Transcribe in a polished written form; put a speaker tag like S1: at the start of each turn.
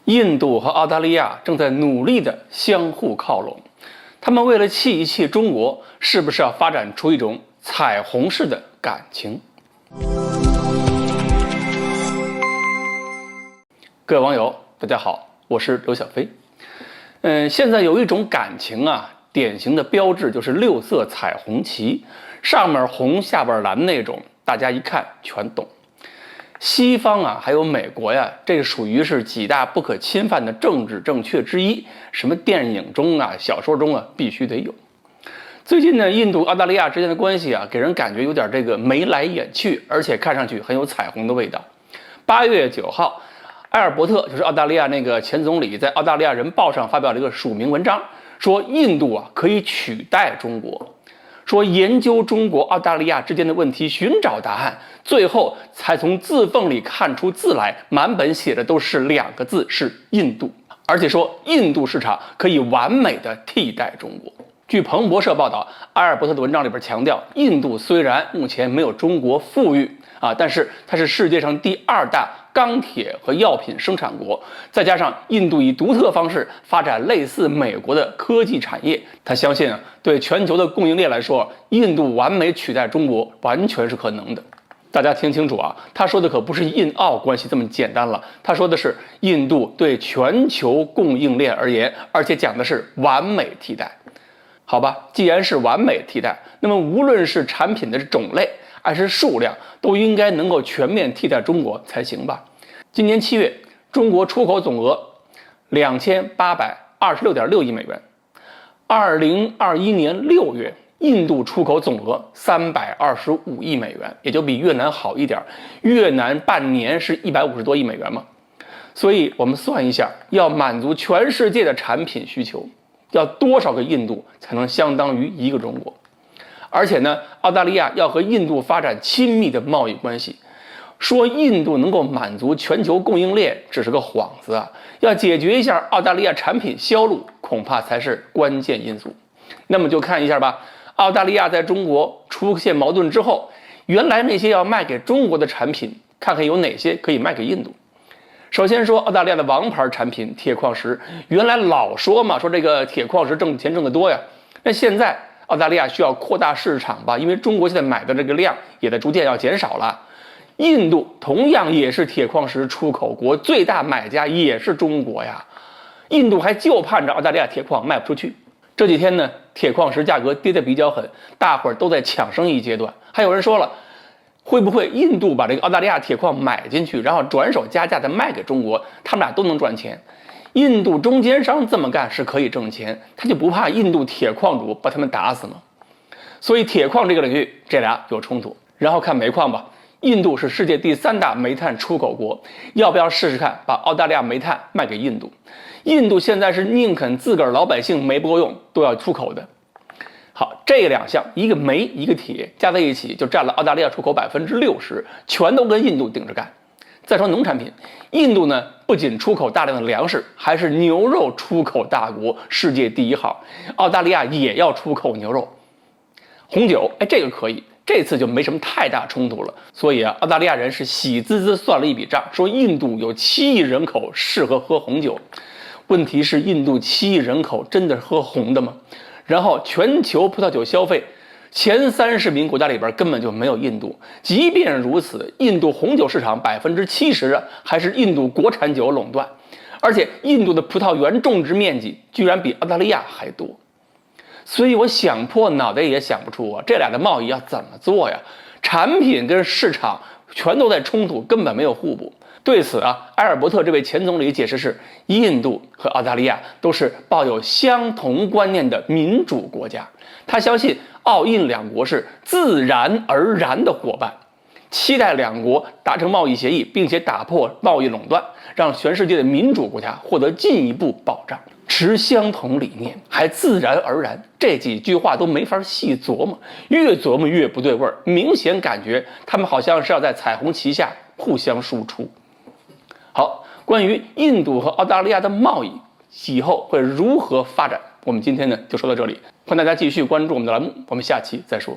S1: 印度和澳大利亚正在努力地相互靠拢，他们为了气一气中国，是不是要发展出一种彩虹式的感情？各位网友，大家好，我是刘小飞。现在有一种感情啊，典型的标志就是六色彩虹旗，上面红下边蓝那种，大家一看全懂。西方啊，还有美国呀，这属于是几大不可侵犯的政治正确之一。什么电影中啊、小说中啊，必须得有。最近呢，印度、澳大利亚之间的关系啊，给人感觉有点这个眉来眼去，而且看上去很有彩虹的味道。8月9号，埃尔伯特就是澳大利亚那个前总理，在澳大利亚人报上发表了一个署名文章，说印度啊可以取代中国。说研究中国、澳大利亚之间的问题，寻找答案，最后才从字缝里看出字来，满本写的都是2个字，是印度。而且说印度市场可以完美的替代中国。据彭博社报道，埃尔伯特的文章里边强调，印度虽然目前没有中国富裕啊，但是它是世界上第2大钢铁和药品生产国，再加上印度以独特方式发展类似美国的科技产业，他相信啊，对全球的供应链来说，印度完美取代中国完全是可能的。大家听清楚啊，他说的可不是印澳关系这么简单了，他说的是印度对全球供应链而言，而且讲的是完美替代。好吧，既然是完美替代，那么无论是产品的种类还是数量，都应该能够全面替代中国才行吧。今年7月，中国出口总额2826.6亿美元。2021年6月，印度出口总额325亿美元，也就比越南好一点。越南半年是150多亿美元嘛。所以我们算一下，要满足全世界的产品需求，要多少个印度才能相当于1个中国？而且呢，澳大利亚要和印度发展亲密的贸易关系，说印度能够满足全球供应链只是个幌子啊，要解决一下澳大利亚产品销路，恐怕才是关键因素。那么就看一下吧，澳大利亚在中国出现矛盾之后，原来那些要卖给中国的产品，看看有哪些可以卖给印度。首先说澳大利亚的王牌产品铁矿石，原来老说嘛，说这个铁矿石挣钱挣得多呀，那现在澳大利亚需要扩大市场吧，因为中国现在买的这个量也在逐渐要减少了。印度同样也是铁矿石出口国，最大买家也是中国呀。印度还就盼着澳大利亚铁矿卖不出去。这几天呢，铁矿石价格跌得比较狠，大伙儿都在抢生意阶段。还有人说了，会不会印度把这个澳大利亚铁矿买进去，然后转手加价的卖给中国，他们俩都能赚钱？印度中间商这么干是可以挣钱，他就不怕印度铁矿主把他们打死吗？所以铁矿这个领域，这俩有冲突。然后看煤矿吧，印度是世界第3大煤炭出口国，要不要试试看把澳大利亚煤炭卖给印度？印度现在是宁肯自个儿老百姓煤不够用，都要出口的。好，这2项，一个煤一个铁，加在一起就占了澳大利亚出口60%，全都跟印度顶着干。再说农产品，印度呢不仅出口大量的粮食，还是牛肉出口大国，世界第1号。澳大利亚也要出口牛肉。红酒，这个可以，这次就没什么太大冲突了。所以啊，澳大利亚人是喜滋滋算了一笔账，说印度有7亿人口适合喝红酒。问题是印度7亿人口真的喝红的吗？然后全球葡萄酒消费前30名国家里边根本就没有印度。即便如此，印度红酒市场70%还是印度国产酒垄断，而且印度的葡萄园种植面积居然比澳大利亚还多。所以我想破脑袋也想不出啊，这俩的贸易要怎么做呀？产品跟市场全都在冲突，根本没有互补。对此啊，埃尔伯特这位前总理解释是，印度和澳大利亚都是抱有相同观念的民主国家，他相信澳印2国是自然而然的伙伴，期待2国达成贸易协议，并且打破贸易垄断，让全世界的民主国家获得进一步保障。持相同理念还自然而然，这几句话都没法细琢磨，越琢磨越不对味儿，明显感觉他们好像是要在彩虹旗下互相输出。好，关于印度和澳大利亚的贸易以后会如何发展，我们今天呢就说到这里，欢迎大家继续关注我们的栏目，我们下期再说。